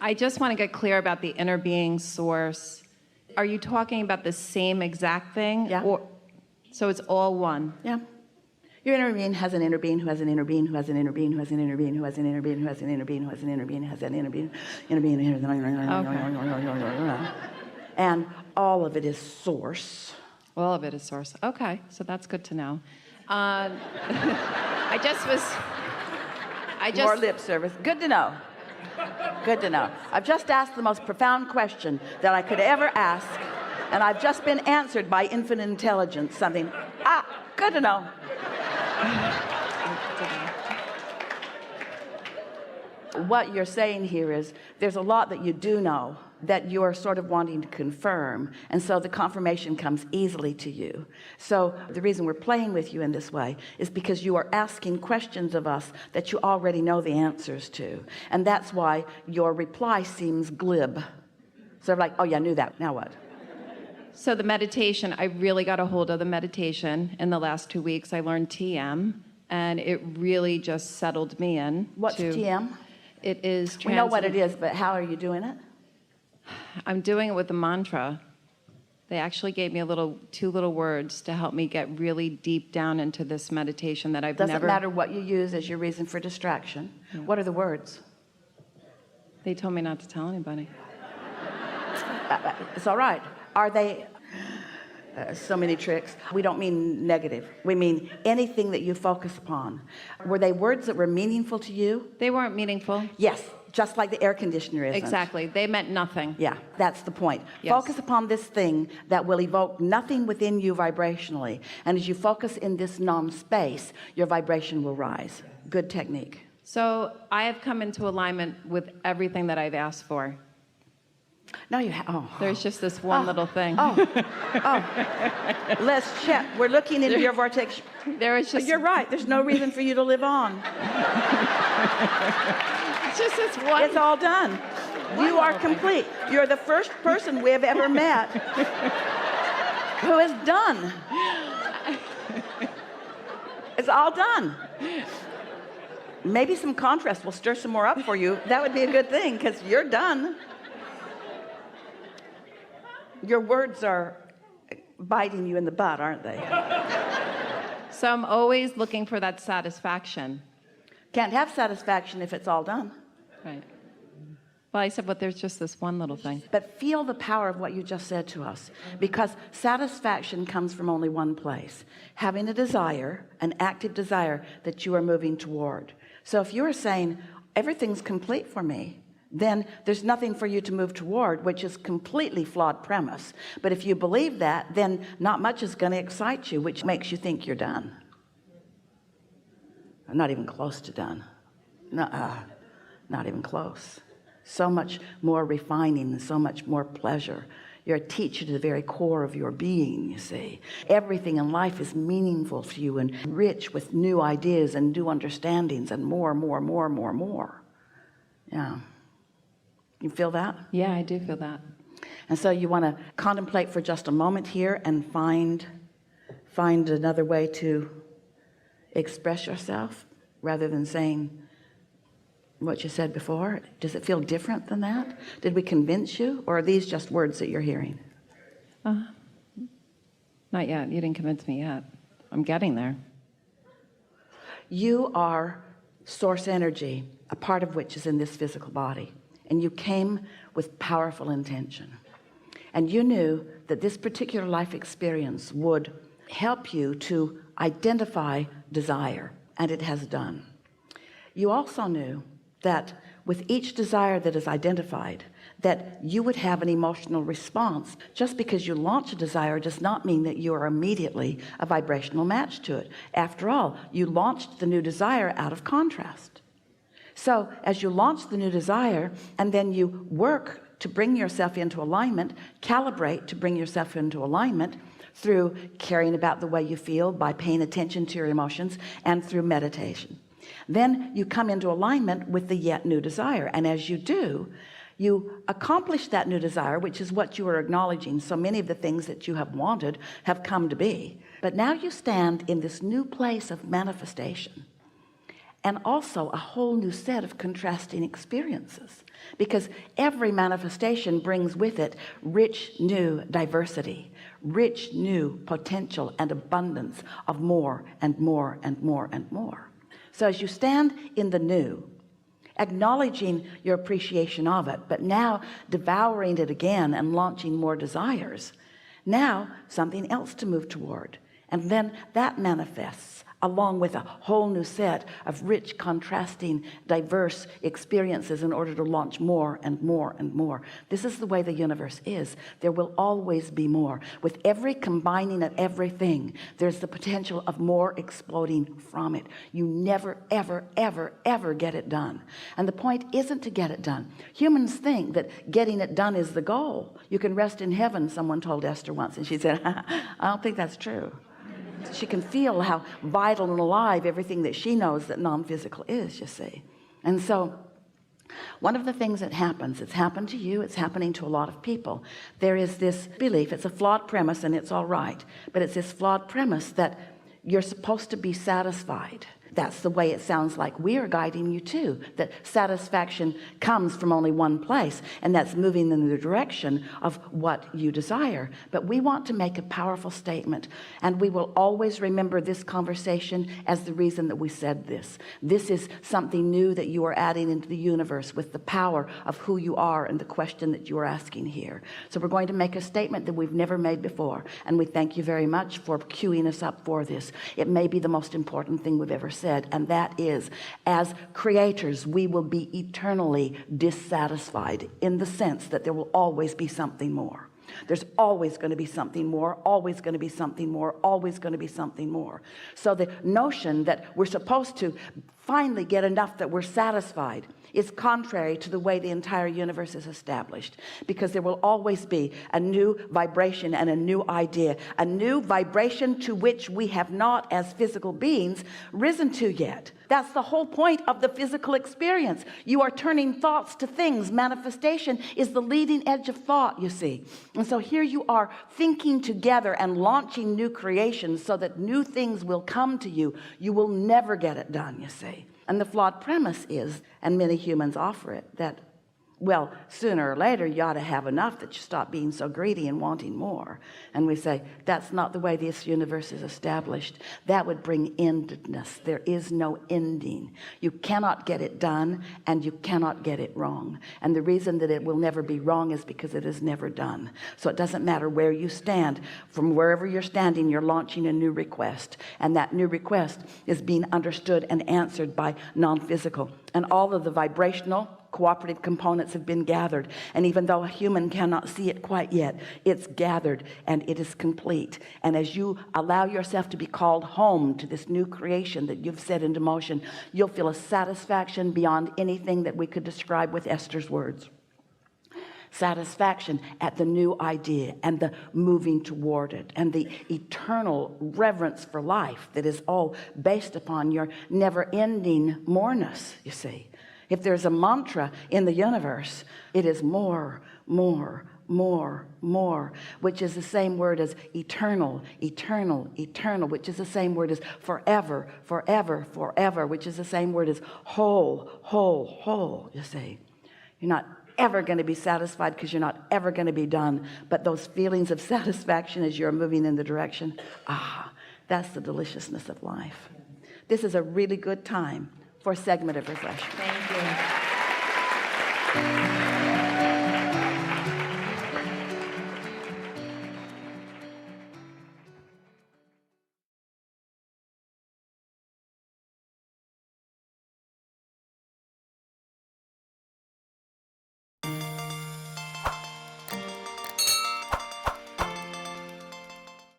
I just want to get clear about the inner being source. Are you talking about the same exact thing? Yeah. Or, so it's all one? Yeah. Your inner being has an inner being who has an inner being who has an inner being who has an inner being who has an inner being who has an inner being who has an inner being who has an inner being, and all of it is source. All of it is source. Okay, so that's good to know. I just More lip service. Good to know. Good to know. I've just asked the most profound question that I could ever ask, and I've just been answered by infinite intelligence. Something, good to know. What you're saying here is there's a lot that you do know that you're sort of wanting to confirm, and so the confirmation comes easily to you. So the reason we're playing with you in this way is because you are asking questions of us that you already know the answers to, and that's why your reply seems glib, sort of like, oh yeah, I knew that, now what? So the meditation, I really got a hold of the meditation in the last 2 weeks. I learned TM, and it really just settled me in. What's TM? It is we know what it is, but how are you doing it? I'm doing it with the mantra. They actually gave me two little words to help me get really deep down into this meditation that I've never... Doesn't matter what you use as your reason for distraction. Yeah. What are the words? They told me not to tell anybody. It's all right. Are they... so many tricks. We don't mean negative. We mean anything that you focus upon. Were they words that were meaningful to you? They weren't meaningful. Yes, just like the air conditioner isn't. Exactly. They meant nothing. Yeah, that's the point. Yes. Focus upon this thing that will evoke nothing within you vibrationally. And as you focus in this non-space, your vibration will rise. Good technique. So I have come into alignment with everything that I've asked for. No, you have. Oh. There's just this one little thing. Let's check. We're looking into your vortex. There is just. You're right. There's no reason for you to live on. It's just this one. It's all done. You are complete. You're the first person we have ever met who is done. It's all done. Maybe some contrast will stir some more up for you. That would be a good thing, because you're done. Your words are biting you in the butt, aren't they? So I'm always looking for that satisfaction. Can't have satisfaction if it's all done. Right. Well, I said, but there's just this one little thing. But feel the power of what you just said to us, because satisfaction comes from only one place: having a desire, an active desire that you are moving toward. So if you are saying everything's complete for me, then there's nothing for you to move toward, which is completely flawed premise. But if you believe that, then not much is going to excite you, which makes you think you're done. I'm not even close to done. Not even close. So much more refining and so much more pleasure. You're a teacher to the very core of your being, you see. Everything in life is meaningful to you and rich with new ideas and new understandings and more. Yeah. You feel that? Yeah, I do feel that. And so you want to contemplate for just a moment here and find another way to express yourself rather than saying what you said before. Does it feel different than that? Did we convince you, or are these just words that you're hearing? Not yet. You didn't convince me yet. I'm getting there. You are source energy, a part of which is in this physical body. And you came with powerful intention. And you knew that this particular life experience would help you to identify desire, and it has done. You also knew that with each desire that is identified, that you would have an emotional response. Just because you launch a desire does not mean that you are immediately a vibrational match to it. After all, you launched the new desire out of contrast. So as you launch the new desire and then you work to bring yourself into alignment, calibrate to bring yourself into alignment through caring about the way you feel, by paying attention to your emotions, and through meditation, then you come into alignment with the yet new desire. And as you do, you accomplish that new desire, which is what you are acknowledging. So many of the things that you have wanted have come to be. But now you stand in this new place of manifestation. and also a whole new set of contrasting experiences, because every manifestation brings with it rich new diversity, rich new potential and abundance of more and more and more and more. So as you stand in the new, acknowledging your appreciation of it, but now devouring it again and launching more desires, now something else to move toward, and then that manifests along with a whole new set of rich, contrasting, diverse experiences in order to launch more and more and more. This is the way the universe is. There will always be more. With every combining of everything, there's the potential of more exploding from it. You never, ever, ever, ever get it done. And the point isn't to get it done. Humans think that getting it done is the goal. You can rest in heaven, someone told Esther once, and she said, I don't think that's true. She can feel how vital and alive everything that she knows that non-physical is, you see. And so one of the things that happens, it's happened to you, it's happening to a lot of people. There is this belief, it's a flawed premise and it's all right, but it's this flawed premise that you're supposed to be satisfied. That's the way it sounds like we are guiding you to, that satisfaction comes from only one place, and that's moving in the direction of what you desire. But we want to make a powerful statement, and we will always remember this conversation as the reason that we said this. This is something new that you are adding into the universe with the power of who you are and the question that you are asking here. So we're going to make a statement that we've never made before, and we thank you very much for queuing us up for this. It may be the most important thing we've ever said, and that is, as creators, we will be eternally dissatisfied, in the sense that there will always be something more. There's always going to be something more, always going to be something more, always going to be something more. So the notion that we're supposed to finally get enough that we're satisfied is contrary to the way the entire universe is established, because there will always be a new vibration and a new idea, a new vibration to which we have not, as physical beings, risen to yet. That's the whole point of the physical experience. You are turning thoughts to things. Manifestation is the leading edge of thought, you see. And so here you are thinking together and launching new creations so that new things will come to you. You will never get it done, you see. And the flawed premise is, and many humans offer it, that, well, sooner or later you ought to have enough that you stop being so greedy and wanting more. And we say, that's not the way this universe is established. That would bring endedness. There is no ending. You cannot get it done, and you cannot get it wrong. And the reason that it will never be wrong is because it is never done. So it doesn't matter where you stand. From wherever you're standing, you're launching a new request, and that new request is being understood and answered by non-physical. And all of the vibrational cooperative components have been gathered, and even though a human cannot see it quite yet, it's gathered and it is complete. And as you allow yourself to be called home to this new creation that you've set into motion, you'll feel a satisfaction beyond anything that we could describe with Esther's words. Satisfaction at the new idea and the moving toward it, and the eternal reverence for life that is all based upon your never-ending moreness, you see. If there's a mantra in the universe, it is more, more, more, more, which is the same word as eternal, eternal, eternal, which is the same word as forever, forever, forever, which is the same word as whole, whole, whole, you see. You're not ever going to be satisfied because you're not ever going to be done, but those feelings of satisfaction as you're moving in the direction, that's the deliciousness of life. This is a really good time for a segment of refreshment.